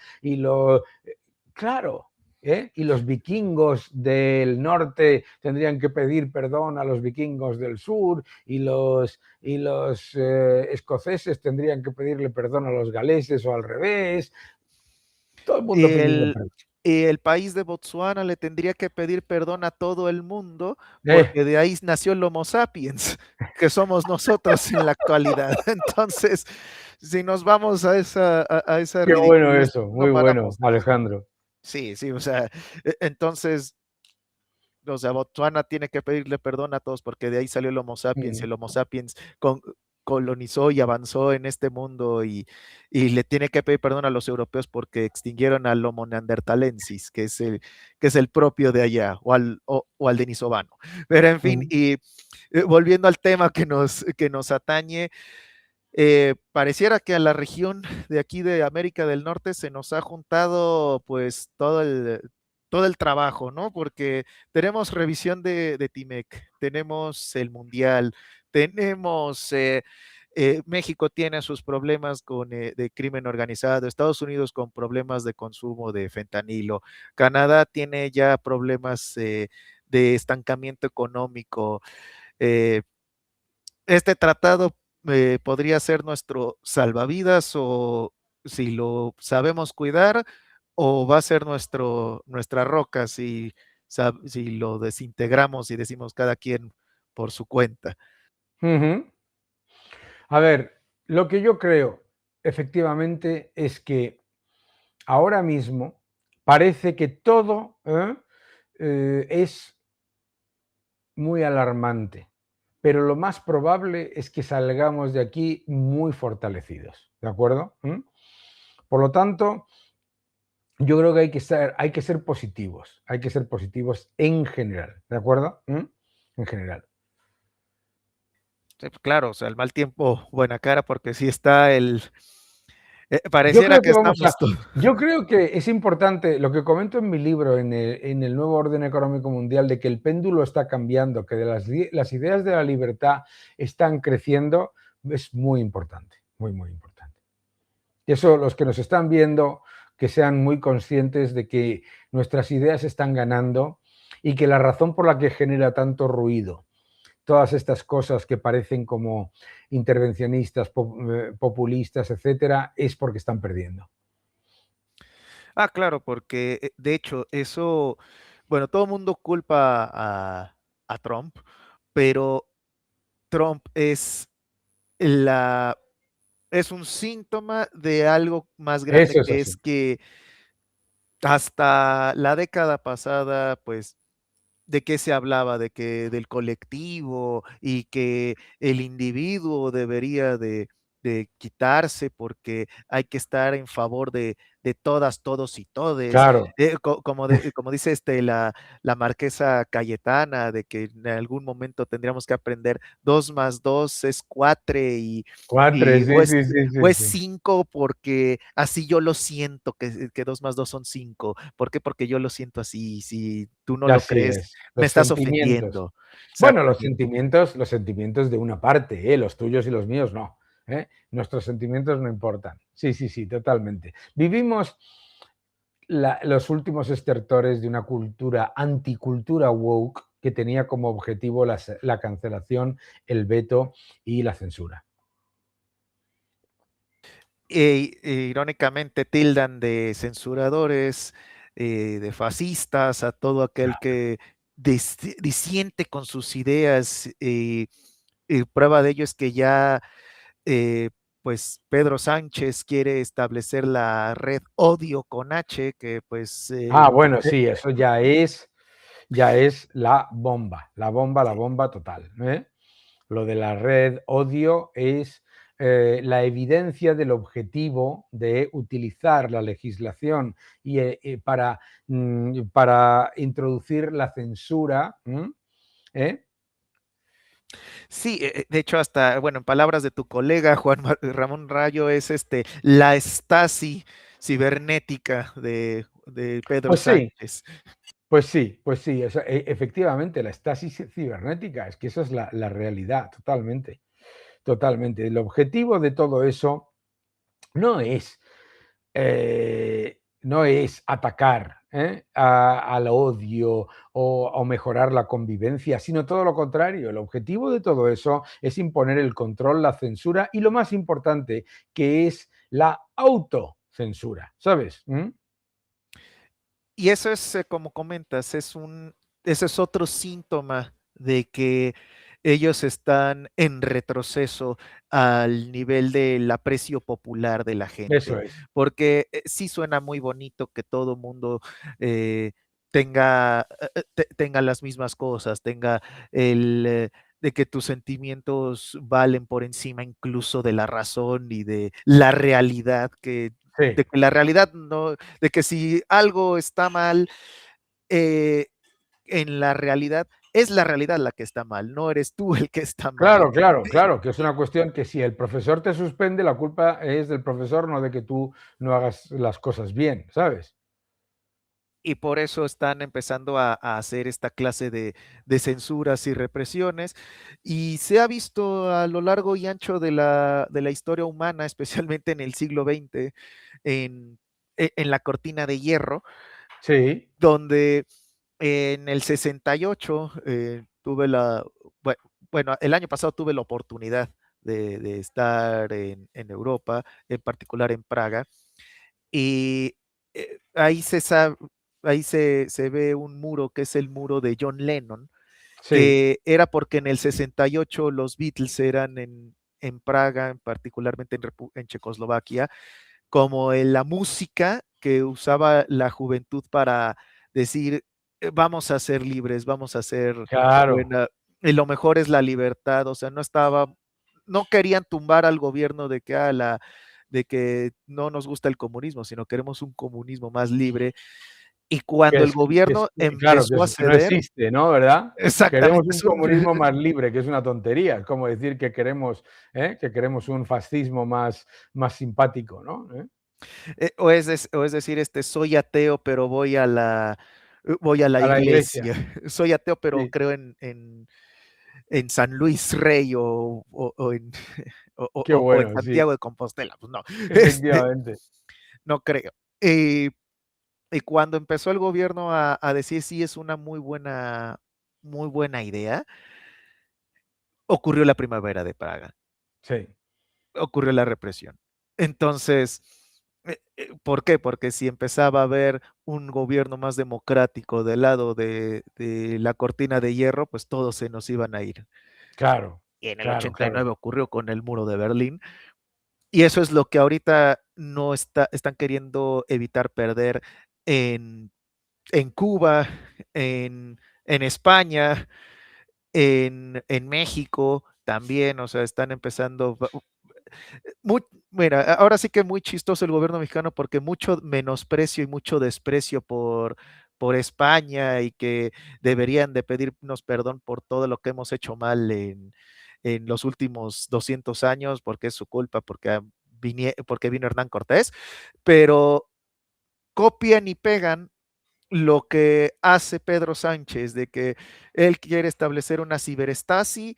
claro, ¿eh? Y los vikingos del norte tendrían que pedir perdón a los vikingos del sur, y los escoceses tendrían que pedirle perdón a los galeses o al revés, todo el mundo pidiendo El, perdón. el país de Botsuana le tendría que pedir perdón a todo el mundo Eh, porque de ahí nació el Homo sapiens, que somos nosotros en la actualidad. Entonces, si nos vamos a esa Qué bueno ridiculez, eso, no muy bueno, paramos. Alejandro. Sí, sí, o sea, entonces, o sea, Botswana tiene que pedirle perdón a todos porque de ahí salió el Homo sapiens. Mm, El Homo sapiens colonizó y avanzó en este mundo y le tiene que pedir perdón a los europeos porque extinguieron al Homo neanderthalensis, que es el propio de allá, o al denisovano. Pero en fin, mm. y volviendo al tema que nos atañe, pareciera que a la región de aquí de América del Norte se nos ha juntado pues todo el trabajo, ¿no? Porque tenemos revisión de TIMEC, tenemos el Mundial, tenemos, México tiene sus problemas de crimen organizado, Estados Unidos con problemas de consumo de fentanilo, Canadá tiene ya problemas de estancamiento económico. eh, este tratado podría ser nuestro salvavidas o si lo sabemos cuidar o va a ser nuestra roca si lo desintegramos y decimos cada quien por su cuenta. Ujú. A ver, lo que yo creo efectivamente es que ahora mismo parece que todo es muy alarmante, pero lo más probable es que salgamos de aquí muy fortalecidos, ¿de acuerdo? Por lo tanto, yo creo que hay que ser positivos, hay que ser positivos en general, ¿de acuerdo? En general. Sí, pues claro, o sea, el mal tiempo, buena cara, porque sí está Yo pareciera creo que que vamos a estamos todos. yo creo que es importante lo que comento en mi libro, en el nuevo orden económico mundial, de que el péndulo está cambiando, que de las ideas de la libertad están creciendo, es muy importante, muy, muy importante. Y eso, los que nos están viendo, que sean muy conscientes de que nuestras ideas están ganando y que la razón por la que genera tanto ruido todas estas cosas que parecen como intervencionistas, populistas, etcétera, es porque están perdiendo. Ah, claro, porque de hecho eso, bueno, todo el mundo culpa a Trump, pero Trump la, es un síntoma de algo más grande, Eso es que así. es que hasta la década pasada, pues, ¿de qué se hablaba? De que del colectivo y que el individuo debería de quitarse porque hay que estar en favor de todas, todos y todes. Claro, Como dice la marquesa Cayetana, de que en algún momento tendríamos que aprender 2 más 2 es 4 cuatro, y sí, sí, sí, o sí, es sí. 5 porque así yo lo siento, que 2 más 2 son 5. ¿Por qué? Porque yo lo siento así. Si tú no lo Así crees, es, me los estás sentimientos. ofendiendo. Bueno, Exactamente. los sentimientos de una parte, los tuyos y los míos no. Nuestros sentimientos no importan. Sí, sí, sí, totalmente. Vivimos los últimos estertores de una cultura, anticultura woke, que tenía como objetivo la cancelación, el veto y la censura. Irónicamente tildan de censuradores, de fascistas, a todo aquel que disiente con sus ideas. Y prueba de ello es que ya, pues, Pedro Sánchez quiere establecer la red Odio con H, que pues, Ah, bueno, sí, eso ya es la bomba, la bomba, la bomba total, ¿eh? Lo de la red odio es la evidencia del objetivo de utilizar la legislación para introducir la censura. ¿Eh? sí, de hecho, hasta, bueno, en palabras de tu colega Ramón Rayo, es la Stasi cibernética de Pedro Pues sí, Sánchez. pues sí, pues sí. Efectivamente, la estasis cibernética, es que esa es la realidad, totalmente, totalmente. El objetivo de todo eso no es no es atacar al odio o mejorar la convivencia, sino todo lo contrario. El objetivo de todo eso es imponer el control, la censura y lo más importante, que es la autocensura, ¿sabes? Y eso es, como comentas, ese es otro síntoma de que ellos están en retroceso al nivel del aprecio popular de la Eso gente, es. porque sí suena muy bonito que todo mundo eh, tenga las mismas cosas, tenga de que tus sentimientos valen por encima incluso de la razón y de la realidad, Sí, de que la realidad no, de que si algo está mal, eh, en la realidad, es la realidad la que está mal, no eres tú el que está mal. claro, claro, claro, que es una cuestión que si el profesor te suspende, la culpa es del profesor, no de que tú no hagas las cosas bien, ¿sabes? Y por eso están empezando a hacer esta clase de censuras y represiones. Y se ha visto a lo largo y ancho de la historia humana, especialmente en el siglo XX, en, en la cortina de hierro, Sí, donde en el 68 tuve bue- bueno, el año pasado tuve la oportunidad de estar en Europa, en particular en Praga, y ahí se ve un muro que es el muro de John Lennon, sí, que era porque en el 68 los Beatles eran en Praga, particularmente en Checoslovaquia, como en la música que usaba la juventud para decir, vamos a ser libres, vamos a ser Claro. buena, y lo mejor es la libertad, o sea, no querían tumbar al gobierno de que no nos gusta el comunismo, sino queremos un comunismo más libre. Y Que cuando el es que es gobierno claro, empezó a que no ceder, existe, ¿no? ¿Verdad? Queremos exactamente, un es un, comunismo más libre, que es una tontería, es como decir que queremos un fascismo más simpático, ¿no? o es decir, soy ateo, pero voy a la A la iglesia, iglesia. Soy ateo, pero sí, creo en San Luis Rey o en, qué o en bueno, sí, Santiago de Compostela. Pues no, este, efectivamente. no creo. Y, y cuando empezó el gobierno a decir sí es una muy buena idea, ocurrió la primavera de Praga, Sí, ocurrió la represión. Entonces, ¿por qué? Porque si empezaba a haber un gobierno más democrático del lado de la cortina de hierro, pues todos se nos iban a ir. claro, Y en el claro, claro. 89 ocurrió con el muro de Berlín. Y eso es lo que ahorita no están queriendo evitar perder en, en Cuba, en España, en México también, o sea, están empezando. Mira, ahora sí que muy chistoso el gobierno mexicano porque mucho menosprecio y mucho desprecio por España y que deberían de pedirnos perdón por todo lo que hemos hecho mal en los últimos 200 años, porque es su culpa, porque vino Hernán Cortés, pero copian y pegan lo que hace Pedro Sánchez, de que él quiere establecer una ciberestasi.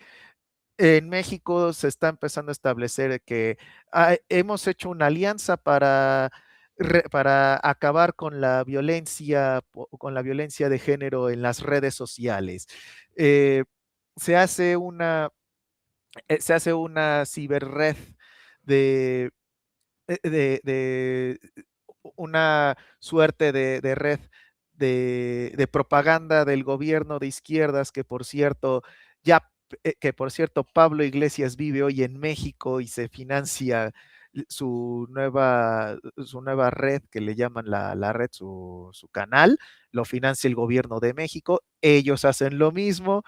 En México se está empezando a establecer que hemos hecho una alianza para acabar con la violencia de género en las redes sociales. Eh, se hace se hace una ciberred de, de una suerte de red de propaganda del gobierno de izquierdas que por cierto ya que por cierto Pablo Iglesias vive hoy en México y se financia su nueva red que le llaman la red, su canal, lo financia el gobierno de México, ellos hacen lo mismo.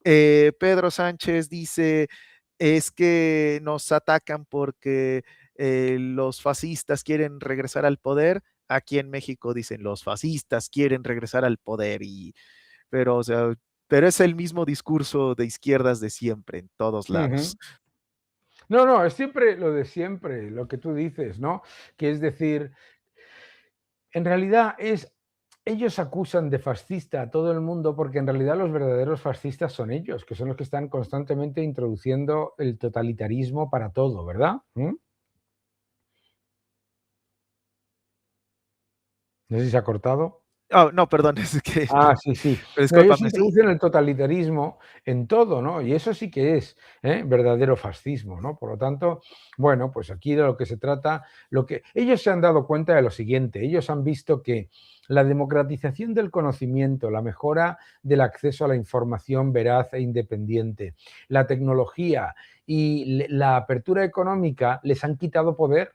Pedro Sánchez dice, es que nos atacan porque los fascistas quieren regresar al poder. Aquí en México dicen, los fascistas quieren regresar al poder, pero, o sea, pero es el mismo discurso de izquierdas de siempre, en todos Ujú. lados. No, no, es siempre lo de siempre, lo que tú dices, ¿no? Que es decir, en realidad ellos acusan de fascista a todo el mundo porque en realidad los verdaderos fascistas son ellos, que son los que están constantemente introduciendo el totalitarismo para todo, ¿verdad? No sé si se ha cortado. Oh, no, perdón, es que, Ah, sí, sí. No, ellos discúlpame, sí. introducen el totalitarismo en todo, ¿no? Y eso sí que es verdadero fascismo, ¿no? Por lo tanto, bueno, pues aquí de lo que se trata, lo que ellos se han dado cuenta de lo siguiente, ellos han visto que la democratización del conocimiento, la mejora del acceso a la información veraz e independiente, la tecnología y la apertura económica les han quitado poder.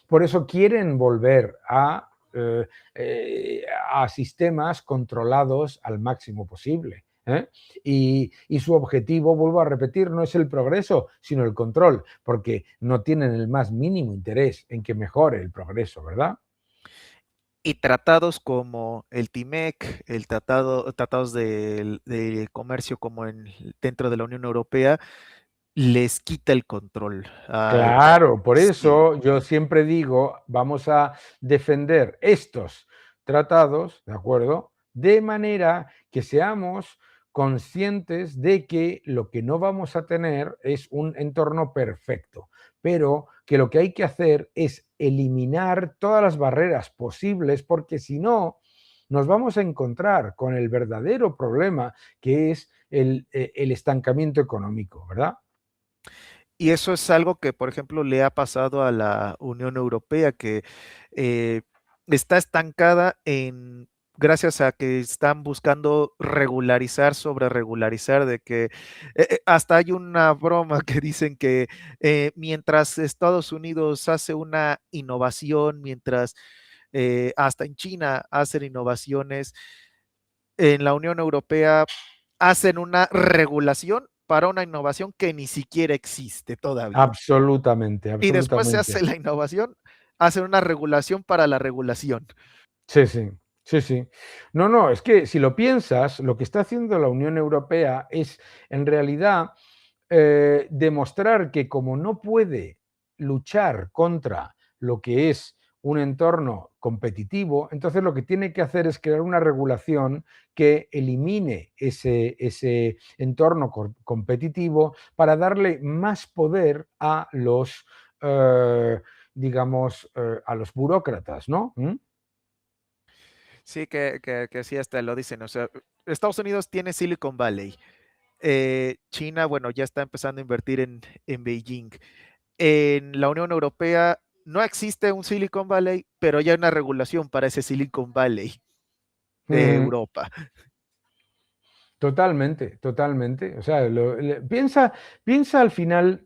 Por eso quieren volver a sistemas controlados al máximo posible. Y su objetivo, vuelvo a repetir, no es el progreso, sino el control, porque no tienen el más mínimo interés en que mejore el progreso, ¿verdad? Y tratados como el TIMEC, tratados de comercio como dentro de la Unión Europea, les quita el control. Claro, por Sí. eso yo siempre digo, vamos a defender estos tratados, ¿de acuerdo? De manera que seamos conscientes de que lo que no vamos a tener es un entorno perfecto, pero que lo que hay que hacer es eliminar todas las barreras posibles, porque si no, nos vamos a encontrar con el verdadero problema que es el estancamiento económico, ¿verdad? Y eso es algo que, por ejemplo, le ha pasado a la Unión Europea, que eh, está estancada en gracias a que están buscando regularizar, sobre regularizar, de que hasta hay una broma que dicen que mientras Estados Unidos hace una innovación, mientras hasta en China hacen innovaciones, en la Unión Europea hacen una regulación para una innovación que ni siquiera existe todavía. Absolutamente, Y después se absolutamente. hace la innovación, hacen una regulación para la regulación. Sí, sí, sí, sí. No, no, es que si lo piensas, lo que está haciendo la Unión Europea es, en realidad, demostrar que como no puede luchar contra lo que es un entorno competitivo, entonces lo que tiene que hacer es crear una regulación que elimine ese entorno competitivo para darle más poder a los, digamos, a los burócratas, ¿no? ¿Mm? Sí, que sí, hasta lo dicen. O sea, Estados Unidos tiene Silicon Valley. China, bueno, ya está empezando a invertir en Beijing. En la Unión Europea no existe un Silicon Valley, pero ya hay una regulación para ese Silicon Valley de Ujú. Europa. Totalmente, totalmente. O sea, piensa al final,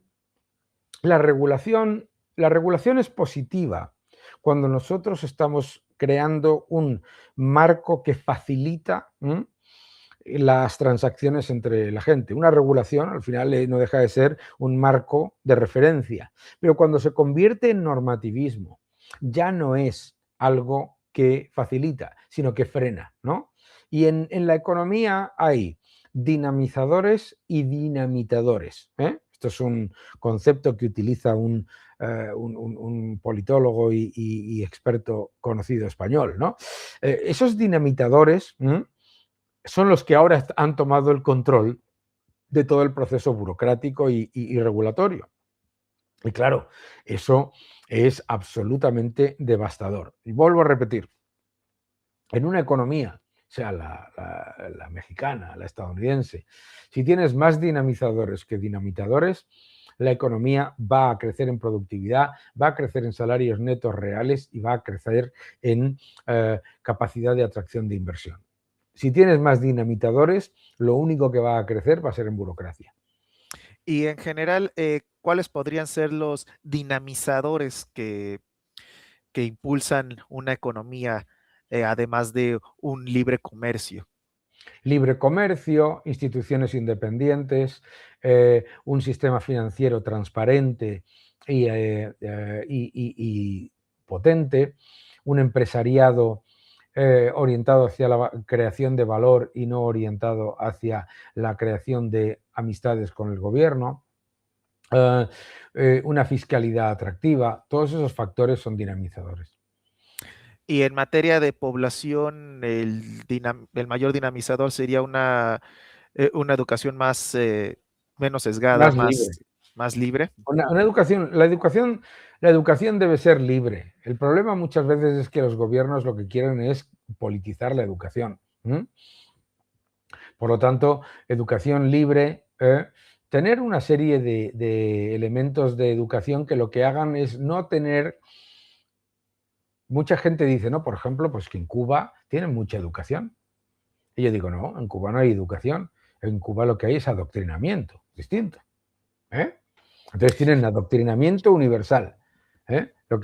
la regulación, la regulación es positiva cuando nosotros estamos creando un marco que facilita las transacciones entre la gente. Una regulación al final no deja de ser un marco de referencia, pero cuando se convierte en normativismo, ya no es algo que facilita, sino que frena, ¿no? Y en la economía hay dinamizadores y dinamitadores. Esto es un concepto que utiliza un politólogo y experto conocido español, ¿no? Esos dinamitadores son los que ahora han tomado el control de todo el proceso burocrático y regulatorio. Y claro, eso es absolutamente devastador. Y vuelvo a repetir, en una economía, sea la mexicana, la estadounidense, si tienes más dinamizadores que dinamitadores, la economía va a crecer en productividad, va a crecer en salarios netos reales y va a crecer en capacidad de atracción de inversión. Si tienes más dinamitadores, lo único que va a crecer va a ser en burocracia. Y en general, ¿cuáles podrían ser los dinamizadores que impulsan una economía, además de un libre comercio? Libre comercio, instituciones independientes, un sistema financiero transparente y potente, un empresariado orientado hacia la creación de valor y no orientado hacia la creación de amistades con el gobierno, una fiscalidad atractiva, todos esos factores son dinamizadores. Y en materia de población, el mayor dinamizador sería una educación más, menos sesgada, Más libre. más libre. Una educación, la educación debe ser libre. El problema muchas veces es que los gobiernos lo que quieren es politizar la educación. Por lo tanto, educación libre, tener una serie de elementos de educación que lo que hagan es no tener. Mucha gente dice, no, por ejemplo, pues que en Cuba tienen mucha educación. Y yo digo, no, en Cuba no hay educación. En Cuba lo que hay es adoctrinamiento, distinto. Entonces tienen adoctrinamiento universal.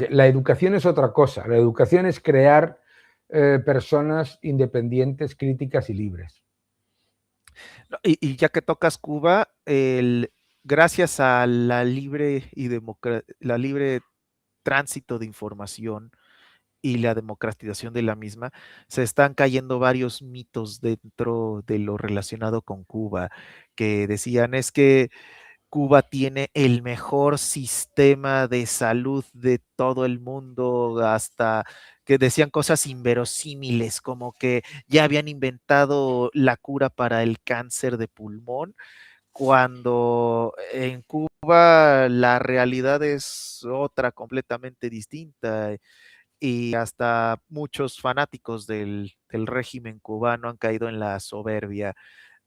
La educación es otra cosa. La educación es crear personas independientes, críticas y libres. No, y ya que tocas Cuba, gracias a la libre tránsito de información y la democratización de la misma, se están cayendo varios mitos dentro de lo relacionado con Cuba, que decían es que Cuba tiene el mejor sistema de salud de todo el mundo, hasta que decían cosas inverosímiles, como que ya habían inventado la cura para el cáncer de pulmón, cuando en Cuba la realidad es otra completamente distinta y hasta muchos fanáticos del régimen cubano han caído en la soberbia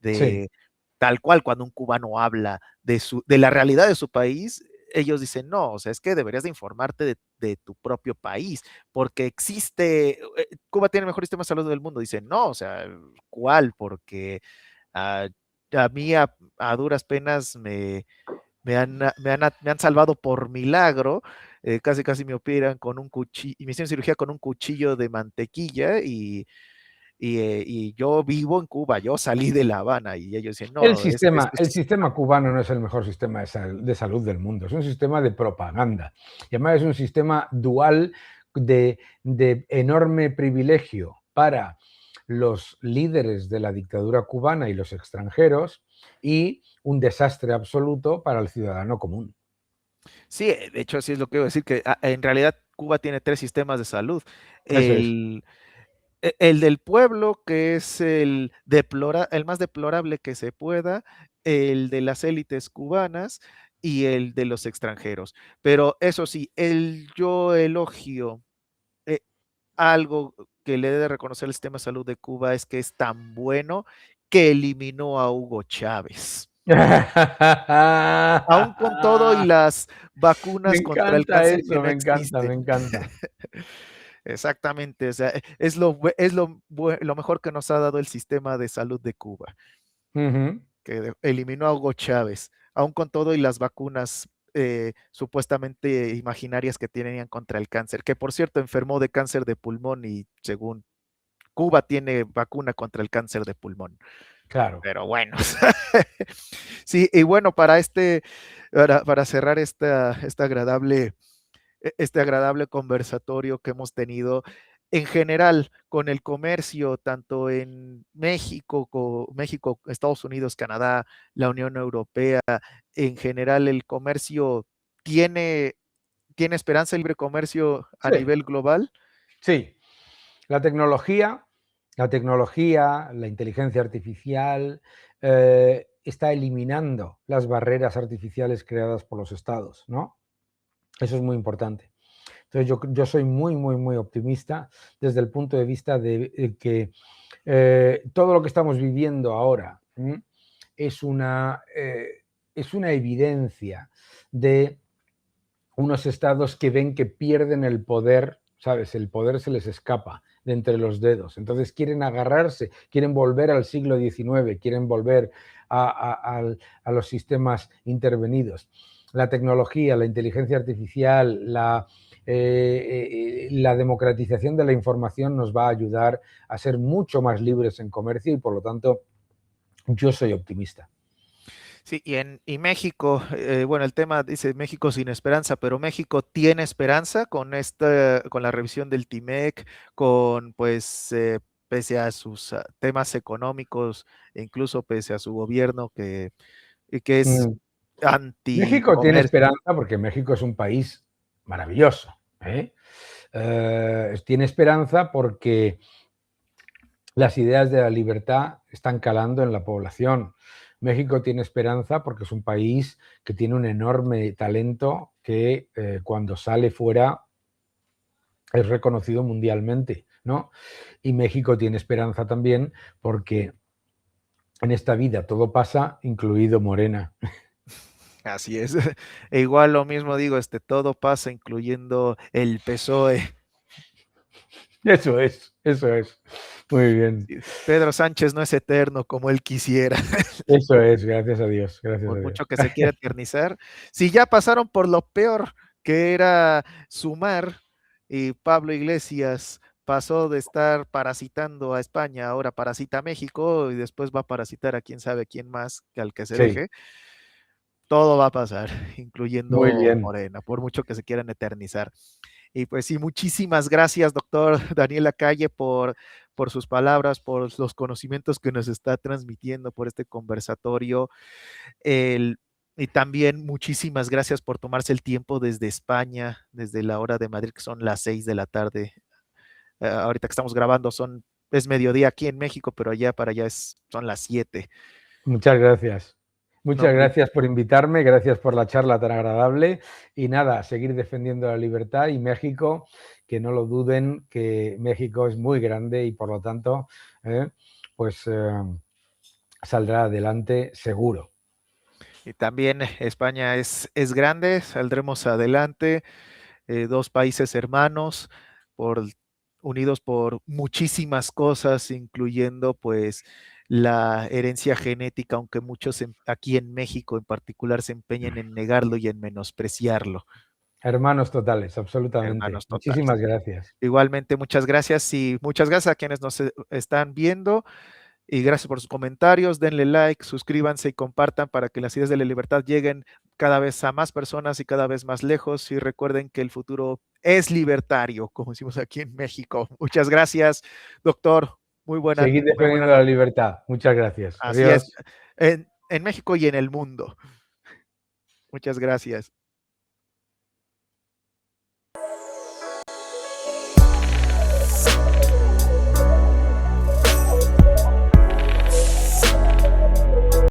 Sí, de tal cual cuando un cubano habla de la realidad de su país, ellos dicen, no, o sea, es que deberías de informarte de tu propio país, porque existe, Cuba tiene el mejor sistema de salud del mundo. Dicen, no, o sea, ¿cuál? Porque a, a mí a duras penas me han salvado por milagro, casi casi me operan con un cuchillo, y me hicieron cirugía con un cuchillo de mantequilla y yo vivo en Cuba, yo salí de La Habana y ellos dicen, no, El sistema cubano no es el mejor sistema de salud del mundo, es un sistema de propaganda. Y además es un sistema dual de enorme privilegio para los líderes de la dictadura cubana y los extranjeros y un desastre absoluto para el ciudadano común. Sí, de hecho, así es lo que iba a decir, que en realidad Cuba tiene tres sistemas de salud. Eso es. El del pueblo, que es el más deplorable que se pueda, el de las élites cubanas y el de los extranjeros. Pero eso sí, yo elogio eh, algo que le he de reconocer el sistema de salud de Cuba es que es tan bueno que eliminó a Hugo Chávez. Aún con todo y las Me vacunas contra el encanta cáncer que eso, no me encanta, existen. me encanta. Exactamente, o sea, lo mejor que nos ha dado el sistema de salud de Cuba, Ujú. que eliminó a Hugo Chávez, aún con todo y las vacunas supuestamente imaginarias que tenían contra el cáncer, que por cierto enfermó de cáncer de pulmón y según Cuba tiene vacuna contra el cáncer de pulmón. Claro. Pero bueno, sí, y bueno, para cerrar este agradable conversatorio que hemos tenido en general con el comercio, tanto en México, Estados Unidos, Canadá, la Unión Europea, en general el comercio tiene, tiene esperanza el libre comercio a Sí, nivel global. sí. La tecnología, la inteligencia artificial, está eliminando las barreras artificiales creadas por los estados, ¿no? Eso es muy importante. Entonces yo soy muy, muy, muy optimista desde el punto de vista de que todo lo que estamos viviendo ahora es es una evidencia de unos estados que ven que pierden el poder, ¿sabes? El poder se les escapa de entre los dedos. Entonces quieren agarrarse, quieren volver al siglo XIX, quieren volver a los sistemas intervenidos. La tecnología, la inteligencia artificial, la democratización de la información nos va a ayudar a ser mucho más libres en comercio y por lo tanto yo soy optimista. Sí, y México, bueno, el tema dice México sin esperanza, pero México tiene esperanza con con la revisión del TIMEC, con pues pese a sus temas económicos, e incluso pese a su gobierno que es Mm. México tiene anticomercio. esperanza porque México es un país maravilloso, ¿eh? Tiene esperanza porque las ideas de la libertad están calando en la población. México tiene esperanza porque es un país que tiene un enorme talento que cuando sale fuera es reconocido mundialmente, ¿no? Y México tiene esperanza también porque en esta vida todo pasa, incluido Morena. Así es. E igual lo mismo digo, todo pasa, incluyendo el PSOE. Eso es, eso es. Muy bien. Pedro Sánchez no es eterno como él quisiera. Eso es, gracias a Dios, gracias a Por Dios. mucho que se quiera eternizar. Si ya pasaron por lo peor, que era sumar, y Pablo Iglesias pasó de estar parasitando a España, ahora parasita a México y después va a parasitar a quién sabe quién más que al que se Sí, deje, todo va a pasar, muy incluyendo bien. Morena, por mucho que se quieran eternizar. Y pues sí, muchísimas gracias, doctor Daniel Lacalle, por sus palabras, por los conocimientos que nos está transmitiendo, por este conversatorio. El, y también muchísimas gracias por tomarse el tiempo desde España, desde la hora de Madrid, que son las 6 de la tarde. Ahorita que estamos grabando es mediodía aquí en México, pero allá para allá son las 7. Muchas gracias. No, Muchas gracias por invitarme, gracias por la charla tan agradable y nada, seguir defendiendo la libertad y México, que no lo duden, que México es muy grande y por lo tanto, pues saldrá adelante seguro. Y también España es grande, saldremos adelante, dos países hermanos, por, unidos por muchísimas cosas, incluyendo pues la herencia genética, aunque muchos aquí en México en particular se empeñen en negarlo y en menospreciarlo. Hermanos totales, absolutamente. Hermanos totales. Muchísimas gracias. Igualmente, muchas gracias y muchas gracias a quienes nos están viendo. Y gracias por sus comentarios, denle like, suscríbanse y compartan para que las ideas de la libertad lleguen cada vez a más personas y cada vez más lejos. Y recuerden que el futuro es libertario, como decimos aquí en México. Muchas gracias, doctor. Seguid Muy buena defendiendo la noche. libertad. Muchas gracias. Así es, Adiós. en México y en el mundo. Muchas gracias.